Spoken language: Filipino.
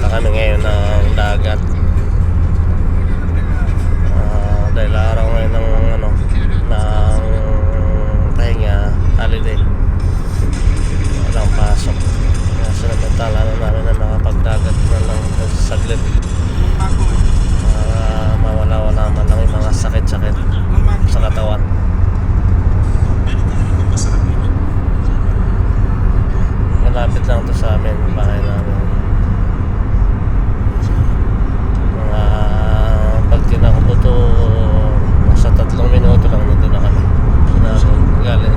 Punta kami ngayon ng dagat. Dahil araw ngayon ng ng pahinga, holiday, walang pasok. Kaya sinamantala na namin na nakapagdagat na lang saglit para mawala-wala man lang yung mga sakit-sakit sa katawan. Malapit lang to sa amin, bahay namin. Mga pag tinakbo to, nasa 3 minuto lang nandun na kami. Galing